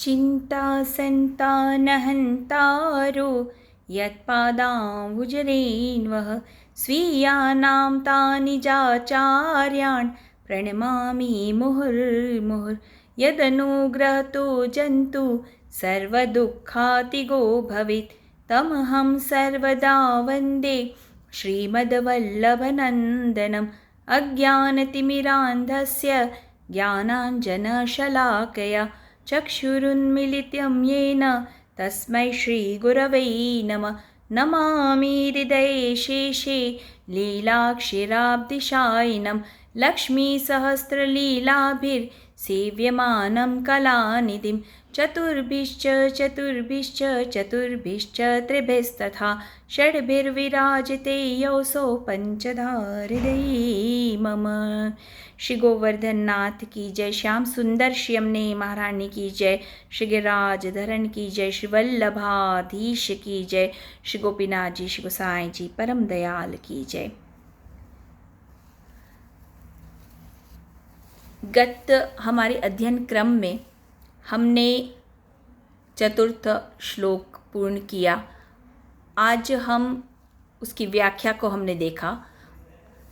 चिन्ता सन्तानहन्तारो यत्पादाम्बुजरेण्वः स्वीयानां तानि चाचार्यान् प्रणमामि मुहुर्मुहुर् यदनुग्रहतो जन्तु सर्वदुःखातिगो भवेत् तमहं सर्वदा वन्दे श्रीमद्वल्लभनन्दनम् अज्ञानतिमिरान्धस्य ज्ञानाञ्जनशलाकया चक्षुरुन्मिलितं येन तस्मै श्रीगुरवे नमः नमामि हृदये शेषे लीलाक्षीराब्धिशायिनं लक्ष्मीसहस्रलीलाभिर्सेव्यमानं कलानिधिं चतुर्भिश्च त्रिभिस्तथा षड्भिर्विराजिते योऽसौ पञ्चधा हृदये मम। श्री गोवर्धन नाथ की जय, श्याम सुंदर श्री यमुने महारानी की जय, श्री गिरिराज धरण की जय, श्री वल्लभाधीश की जय, श्री गोपीनाथ जी, श्री गोसाई जी परम दयाल की जय। गत हमारे अध्ययन क्रम में हमने चतुर्थ श्लोक पूर्ण किया। आज हम उसकी व्याख्या को हमने देखा।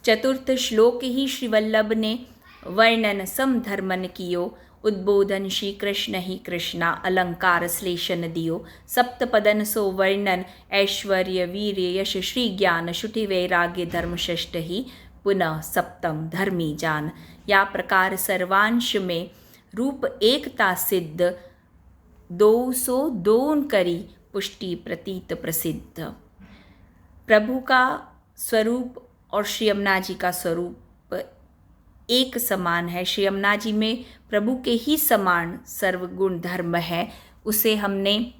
चतुर्थ श्लोक ही श्री वल्लभ ने वर्णन समधर्मन कियो, उद्बोधन श्री कृष्ण ही कृष्णा, अलंकार श्लेषण दियो, सप्तपदन सो वर्णन ऐश्वर्य वीर्य यश श्री ज्ञान शुटि वैराग्य धर्म षष्ठ ही पुनः सप्तम धर्मी जान। या प्रकार सर्वांश में रूप एकता सिद्ध 202 करी पुष्टि प्रतीत प्रसिद्ध। प्रभु का स्वरूप और श्री यमुना जी का स्वरूप एक समान है। श्री यमुना जी में प्रभु के ही समान सर्वगुण धर्म है। उसे हमने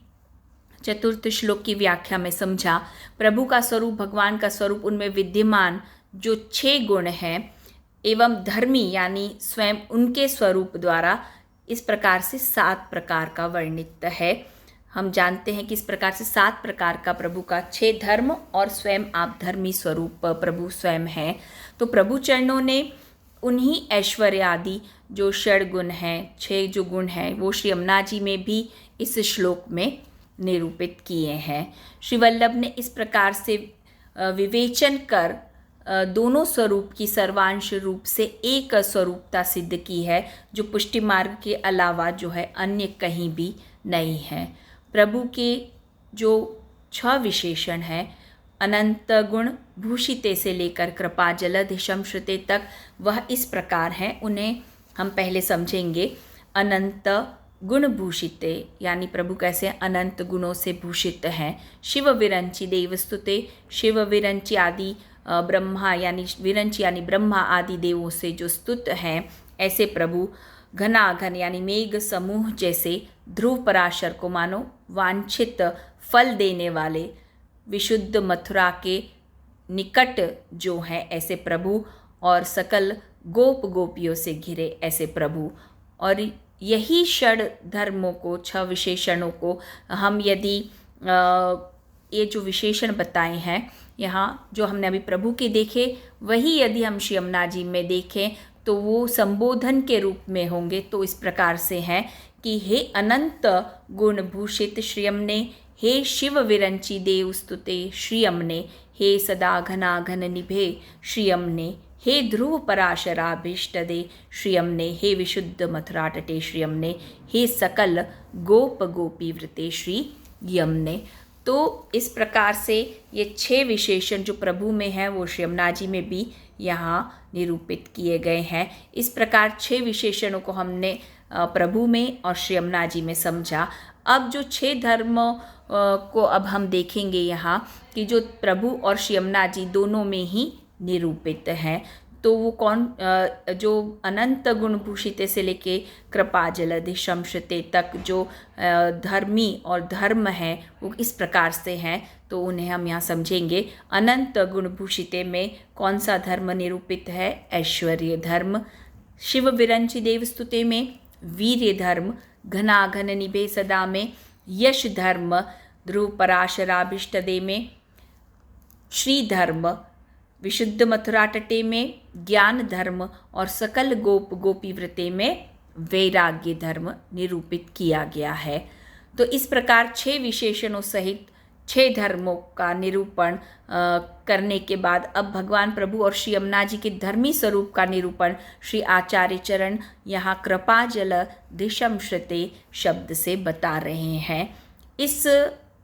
चतुर्थ श्लोक की व्याख्या में समझा। प्रभु का स्वरूप, भगवान का स्वरूप, उनमें विद्यमान जो 6 गुण हैं एवं धर्मी यानी स्वयं उनके स्वरूप द्वारा इस प्रकार से 7 प्रकार का वर्णित है। हम जानते हैं कि इस प्रकार से 7 प्रकार का प्रभु का 6 धर्म और स्वयं आप धर्मी स्वरूप प्रभु स्वयं हैं। तो प्रभु चरणों ने उन्हीं ऐश्वर्य आदि जो 6 गुण हैं, 6 जो गुण हैं, वो श्री यमुना जी में भी इस श्लोक में निरूपित किए हैं। श्री वल्लभ ने इस प्रकार से विवेचन कर दोनों स्वरूप की सर्वांश रूप से एक स्वरूपता सिद्ध की है, जो पुष्टि मार्ग के अलावा जो है अन्य कहीं भी नहीं है। प्रभु के जो 6 विशेषण हैं, अनंत गुण भूषिते से लेकर कृपा जलधि शमश्रुते तक, वह इस प्रकार हैं। उन्हें हम पहले समझेंगे। अनंत गुण भूषिते यानी प्रभु कैसे अनंत गुणों से भूषित हैं। शिव विरंची देवस्तुते, शिव विरंची आदि ब्रह्मा यानी विरंची यानी ब्रह्मा आदि देवों से जो स्तुत हैं, ऐसे प्रभु घनाघन यानी मेघ समूह जैसे ध्रुव पराशर को मानो वांछित फल देने वाले, विशुद्ध मथुरा के निकट जो हैं ऐसे प्रभु, और सकल गोप गोपियों से घिरे ऐसे प्रभु। और यही षड धर्मों को, 6 विशेषणों को हम यदि ये जो विशेषण बताए हैं यहाँ, जो हमने अभी प्रभु के देखे, वही यदि हम श्री यमुना जी में देखें तो वो संबोधन के रूप में होंगे। तो इस प्रकार से हैं कि हे अनंत गुण भूषित श्री यमुने, हे शिव विरंची देव स्तुते श्री यमुने, हे सदा घना घन निभे श्री यमुने, हे ध्रुव पराशराभीष्ट दे श्री यमुने, हे विशुद्ध मथुरा तटे श्री यमुने, हे सकल गोप गोपी वृते श्री यमुने। तो इस प्रकार से ये 6 विशेषण जो प्रभु में हैं वो श्री यमुना जी में भी यहाँ निरूपित किए गए हैं। इस प्रकार 6 विशेषणों को हमने प्रभु में और श्री यमुना जी में समझा। अब जो 6 धर्म को अब हम देखेंगे यहाँ कि जो प्रभु और श्री यमुना जी दोनों में ही निरूपित हैं। तो वो कौन, जो अनंत गुण भूषित से लेके कृपा जलधि शमश्रुते तक जो धर्मी और धर्म है वो इस प्रकार से हैं। तो उन्हें हम यहाँ समझेंगे। अनंत गुण भूषिते में कौन सा धर्म निरूपित है? ऐश्वर्य धर्म। शिव विरंची देवस्तुते में वीर्य धर्म। घनाघन निभे सदा में यश धर्म। ध्रुव पराशराभिष्टदे में श्री धर्म। विशुद्ध मथुरा तटे में ज्ञान धर्म और सकल गोप गोपी व्रते में वैराग्य धर्म निरूपित किया गया है। तो इस प्रकार 6 विशेषणों सहित 6 धर्मों का निरूपण करने के बाद अब भगवान प्रभु और श्री यमुना जी के धर्मी स्वरूप का निरूपण श्री आचार्य चरण यहाँ कृपा जल दिशम श्रुते शब्द से बता रहे हैं। इस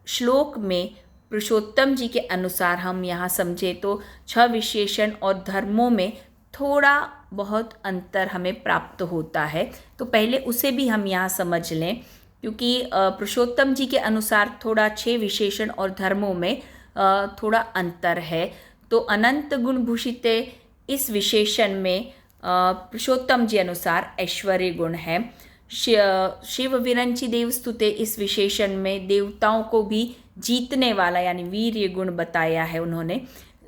श्लोक में पुरुषोत्तम जी के अनुसार हम यहाँ समझे तो 6 विशेषण और धर्मों में थोड़ा बहुत अंतर हमें प्राप्त होता है। तो पहले उसे भी हम यहाँ समझ लें, क्योंकि पुरुषोत्तम जी के अनुसार थोड़ा 6 विशेषण और धर्मों में थोड़ा अंतर है। तो अनंत गुण भूषित इस विशेषण में पुरुषोत्तम जी अनुसार ऐश्वर्य गुण है। शिव विरंची देव स्तुते इस विशेषण में देवताओं को भी जीतने वाला यानी वीर्य गुण बताया है उन्होंने।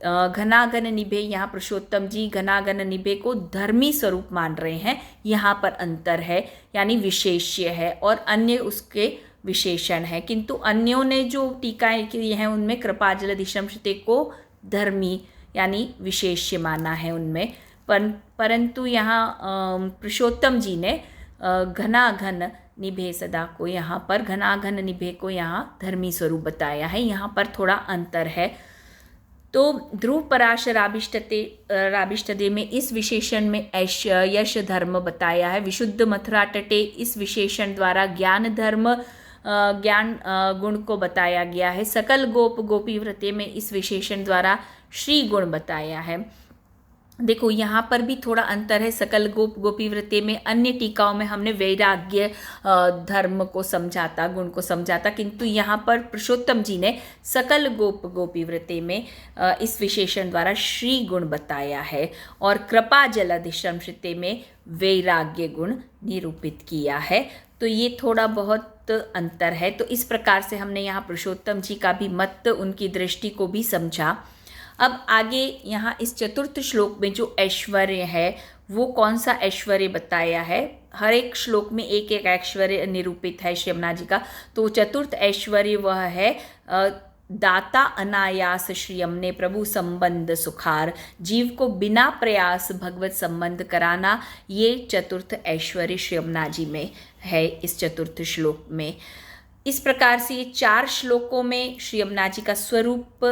घनाघन निभे, यहाँ पुरुषोत्तम जी घनाघन निभे को धर्मी स्वरूप मान रहे हैं, यहाँ पर अंतर है यानी विशेष्य है और अन्य उसके विशेषण है। किंतु अन्यों ने जो टीकाएं की हैं उनमें कृपाजल दिशम श्रुते को धर्मी यानी विशेष्य माना है उनमें, परंतु यहाँ पुरुषोत्तम जी ने घनाघन निभे सदा को यहाँ पर घनाघन निभे को यहाँ धर्मी स्वरूप बताया है, यहाँ पर थोड़ा अंतर है। तो ध्रुव पराश राभिष्टदे में इस विशेषण में यश धर्म बताया है। विशुद्ध मथुरा तटे इस विशेषण द्वारा ज्ञान धर्म ज्ञान गुण को बताया गया है। सकल गोप गोपी व्रते में इस विशेषण द्वारा श्री गुण बताया है। देखो यहाँ पर भी थोड़ा अंतर है। सकल गोप गोपी व्रते में अन्य टीकाओं में हमने वैराग्य धर्म को समझाता, गुण को समझाता, किंतु यहाँ पर पुरुषोत्तम जी ने सकल गोप गोपी व्रते में इस विशेषण द्वारा श्री गुण बताया है और कृपा जलधिशम श्रुते में वैराग्य गुण निरूपित किया है। तो ये थोड़ा बहुत अंतर है। तो इस प्रकार से हमने यहाँ पुरुषोत्तम जी का भी मत, उनकी दृष्टि को भी समझा। अब आगे यहाँ इस चतुर्थ श्लोक में जो ऐश्वर्य है वो कौन सा ऐश्वर्य बताया है। हर एक श्लोक में एक एक ऐश्वर्य निरूपित है श्री यमुना जी का। तो चतुर्थ ऐश्वर्य वह है दाता अनायास श्री यमुने प्रभु संबंध सुखार, जीव को बिना प्रयास भगवत संबंध कराना, ये चतुर्थ ऐश्वर्य श्री यमुना जी में है इस चतुर्थ श्लोक में। इस प्रकार से ये 4 श्लोकों में श्री यमुना जी का स्वरूप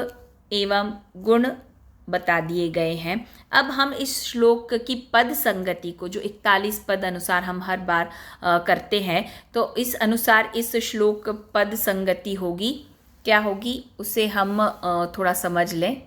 एवं गुण बता दिए गए हैं। अब हम इस श्लोक की पद संगति को, जो 41 पद अनुसार हम हर बार करते हैं, तो इस अनुसार इस श्लोक पद संगति होगी, क्या होगी उसे हम थोड़ा समझ लें।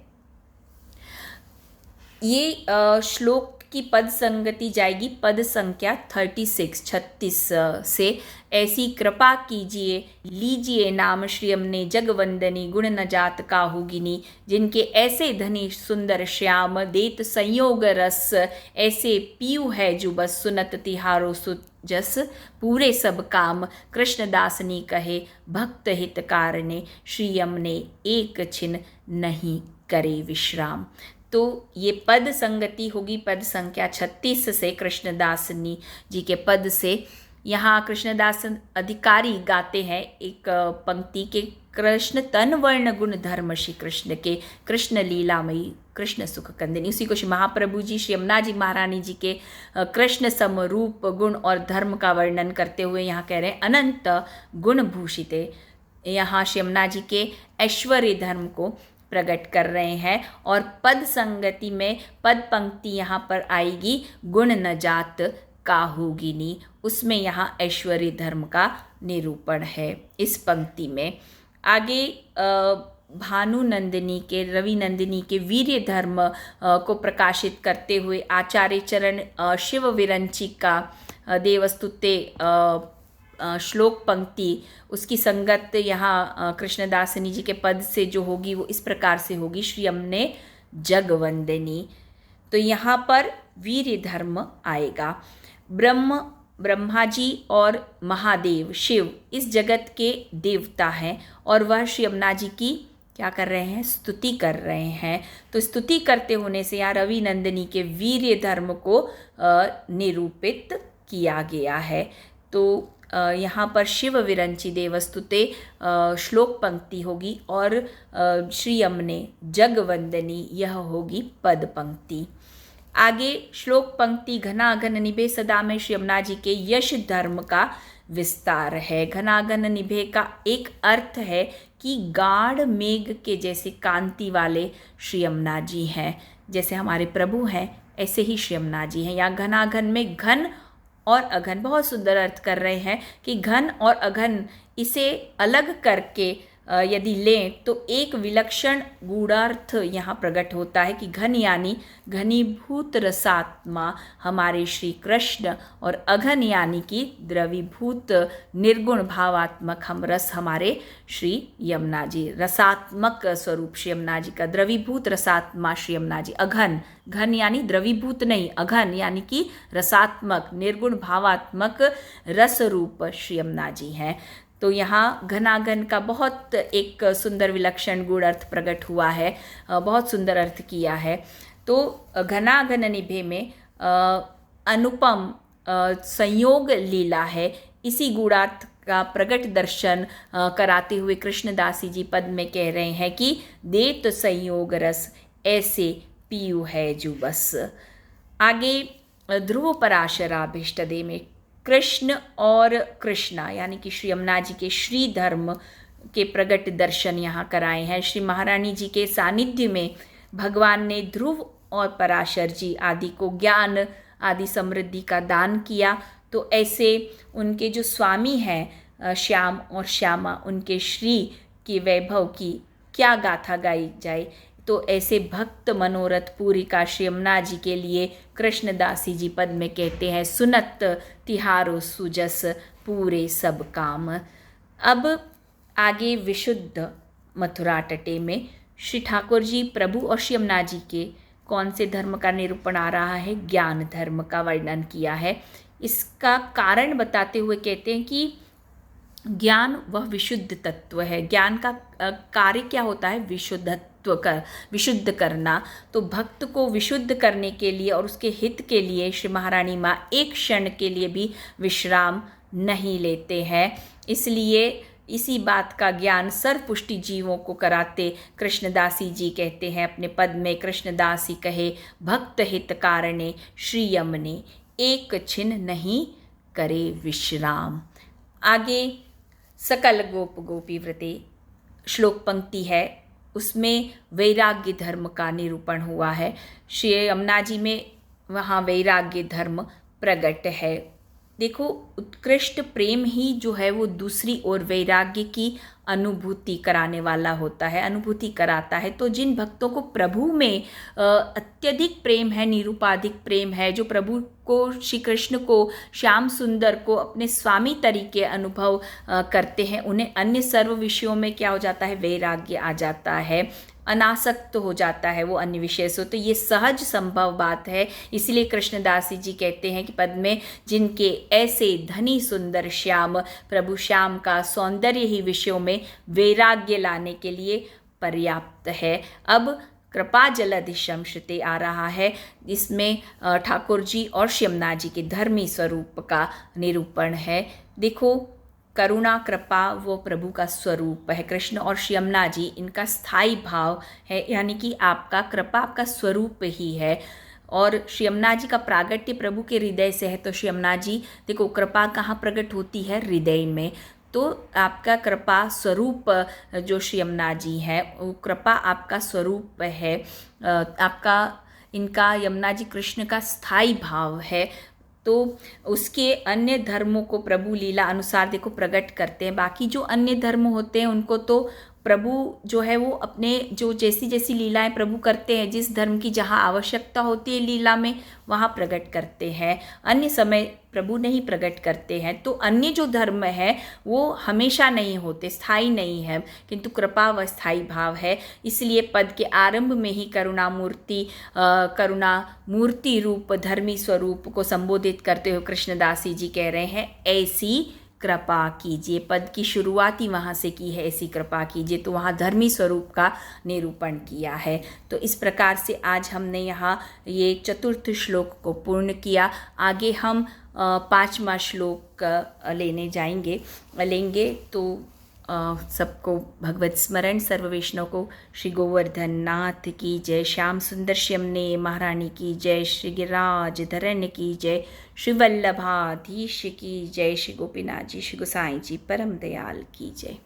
ये श्लोक की पद संगति जाएगी पद संख्या 36 से। ऐसी कृपा कीजिए लीजिए नाम श्री यमुने जगवंदनी, गुण न जात काहुगिनी, जिनके ऐसे धनी सुंदर श्याम, देत संयोग रस, ऐसे पीयू है जो बस सुनत तिहारो सुत जस, पूरे सब काम कृष्णदासनी कहे, भक्त हित कारणे, श्री यमुने एक छिन नहीं करे विश्राम। तो ये पद संगति होगी पद संख्या 36 से कृष्णदासनी जी के पद से। यहाँ कृष्णदास अधिकारी गाते हैं एक पंक्ति के, कृष्ण तन वर्ण गुण धर्म श्री कृष्ण के, कृष्ण लीलामयी कृष्ण सुख कंदिनी। उसी को श्री महाप्रभु जी श्री यमुना जी महारानी जी के कृष्ण समरूप गुण और धर्म का वर्णन करते हुए यहाँ कह रहे हैं अनंत गुण भूषिते। यहाँ श्री यमुना जी के ऐश्वर्य धर्म को प्रकट कर रहे हैं। और पद संगति में पद पंक्ति यहाँ पर आएगी गुण न जात काहुगिनी, उसमें यहाँ ऐश्वर्य धर्म का निरूपण है इस पंक्ति में। आगे भानु नंदिनी के, रवि नंदिनी के वीर्य धर्म को प्रकाशित करते हुए आचार्य चरण शिव विरंची का देवस्तुते श्लोक पंक्ति, उसकी संगत यहाँ कृष्णदासनी जी के पद से जो होगी वो इस प्रकार से होगी, श्री यमुने जगवंदनी। तो यहाँ पर वीर्य धर्म आएगा। ब्रह्मा जी और महादेव शिव इस जगत के देवता हैं और वह श्री यमुना जी की क्या कर रहे हैं, स्तुति कर रहे हैं। तो स्तुति करते होने से यहाँ रवि नंदिनी के वीर्य धर्म को निरूपित किया गया है। तो यहाँ पर शिव विरंची देवस्तुते श्लोक पंक्ति होगी और श्री यमुने जगवंदनी यह होगी पद पंक्ति। आगे श्लोक पंक्ति घनाघन निभे सदा में श्री यमुना जी के यश धर्म का विस्तार है। घनाघन निभे का एक अर्थ है कि गाढ़ मेघ के जैसे कांति वाले श्री यमुना जी हैं। जैसे हमारे प्रभु हैं ऐसे ही श्री यमुना जी हैं। यहाँ घनाघन में घन और अघन बहुत सुंदर अर्थ कर रहे हैं कि घन और अघन इसे अलग करके यदि लें तो एक विलक्षण गूढ़ार्थ यहाँ प्रकट होता है कि घन यानी घनीभूत रसात्मा हमारे श्री कृष्ण और अघन यानी कि द्रवीभूत निर्गुण भावात्मक हम रस हमारे श्री यमुना जी, रसात्मक स्वरूप श्री यमुना जी का, द्रवीभूत रसात्मा श्री यमुना जी। अघन, घन यानी द्रवीभूत नहीं, अघन यानी कि रसात्मक निर्गुण भावात्मक रस रूप श्री यमुना जी हैं। तो यहाँ घनाघन का बहुत एक सुंदर विलक्षण गूढ़ अर्थ प्रकट हुआ है, बहुत सुंदर अर्थ किया है। तो घनाघन निभे में अनुपम संयोग लीला है। इसी गूढ़ार्थ का प्रकट दर्शन कराते हुए कृष्णदासी जी पद में कह रहे हैं कि दे तो संयोग रस ऐसे पीयू है जो बस। आगे ध्रुव पराशराभीष्ट दे में कृष्ण और कृष्णा यानी कि श्री यमुना जी के श्री धर्म के प्रगट दर्शन यहाँ कराए हैं। श्री महारानी जी के सानिध्य में भगवान ने ध्रुव और पराशर जी आदि को ज्ञान आदि समृद्धि का दान किया। तो ऐसे उनके जो स्वामी हैं श्याम और श्यामा, उनके श्री के वैभव की क्या गाथा गाई जाए। तो ऐसे भक्त मनोरथ पूरी का श्री यमुना जी के लिए कृष्णदासी जी पद में कहते हैं सुनत तिहारो सुजस पूरे सब काम। अब आगे विशुद्ध मथुरा तटे में श्री ठाकुर जी प्रभु और श्री यमुना जी के कौन से धर्म का निरूपण आ रहा है, ज्ञान धर्म का वर्णन किया है। इसका कारण बताते हुए कहते हैं कि ज्ञान वह विशुद्ध तत्व है। ज्ञान का कार्य क्या होता है, विशुद्ध करना। तो भक्त को विशुद्ध करने के लिए और उसके हित के लिए श्री महारानी माँ एक क्षण के लिए भी विश्राम नहीं लेते हैं। इसलिए इसी बात का ज्ञान सर्वपुष्टि जीवों को कराते कृष्णदासी जी कहते हैं अपने पद में, कृष्णदासी कहे भक्त हित कारणे श्री यमने एक छिन नहीं करे विश्राम। आगे सकल गोप गोपी व्रते श्लोक पंक्ति है, उसमें वैराग्य धर्म का निरूपण हुआ है। श्री यमुना जी में वहाँ वैराग्य धर्म प्रकट है। देखो उत्कृष्ट प्रेम ही जो है वो दूसरी ओर वैराग्य की अनुभूति कराने वाला होता है, अनुभूति कराता है। तो जिन भक्तों को प्रभु में अत्यधिक प्रेम है, निरूपाधिक प्रेम है, जो प्रभु को, श्री कृष्ण को, श्याम सुंदर को अपने स्वामी तरीके अनुभव करते हैं, उन्हें अन्य सर्व विषयों में क्या हो जाता है, वैराग्य आ जाता है, अनासक्त हो जाता है वो अन्य विषय से। तो ये सहज संभव बात है। इसलिए कृष्णदासी जी कहते हैं कि पद में जिनके ऐसे धनी सुंदर श्याम, प्रभु श्याम का सौंदर्य ही विषयों में वैराग्य लाने के लिए पर्याप्त है। अब कृपा जलधिशम श्रुते आ रहा है। इसमें ठाकुर जी और श्री यमुना जी के धर्मी स्वरूप का निरूपण है। देखो करुणा कृपा वो प्रभु का स्वरूप है। कृष्ण और श्री यमुना जी इनका स्थायी भाव है, यानी कि आपका कृपा आपका स्वरूप ही है। और श्री यमुना जी का प्रागट्य प्रभु के हृदय से है। तो श्री यमुना जी देखो कृपा कहाँ प्रकट होती है, हृदय में। तो आपका कृपा स्वरूप जो श्री यमुना जी हैं, वो कृपा आपका स्वरूप है, आपका इनका यमुना जी कृष्ण का स्थायी भाव है। तो उसके अन्य धर्मों को प्रभु लीला अनुसार देखो प्रकट करते हैं। बाकी जो अन्य धर्म होते हैं उनको तो प्रभु जो है वो अपने जो जैसी जैसी लीलाएं प्रभु करते हैं, जिस धर्म की जहाँ आवश्यकता होती है लीला में वहाँ प्रकट करते हैं, अन्य समय प्रभु नहीं प्रकट करते हैं। तो अन्य जो धर्म है वो हमेशा नहीं होते, स्थायी नहीं है, किंतु कृपा व स्थायी भाव है। इसलिए पद के आरंभ में ही करुणा मूर्ति रूप धर्मी स्वरूप को संबोधित करते हुए कृष्णदासी जी कह रहे हैं ऐसी कृपा कीजिए। पद की शुरुआत ही वहाँ से की है, ऐसी कृपा कीजिए। तो वहाँ धर्मी स्वरूप का निरूपण किया है। तो इस प्रकार से आज हमने यहाँ ये चतुर्थ श्लोक को पूर्ण किया। आगे हम 5वां श्लोक लेंगे। तो सबको भगवत स्मरण। सर्व वैष्णव को श्री गोवर्धन नाथ की जय, श्याम सुंदर श्यमने महारानी की जय, श्री गिरिराज धरन की जय, श्री वल्लभाधीश की जय, श्री गोपीनाथ जी, श्री गोसाई जी परम दयाल की जय।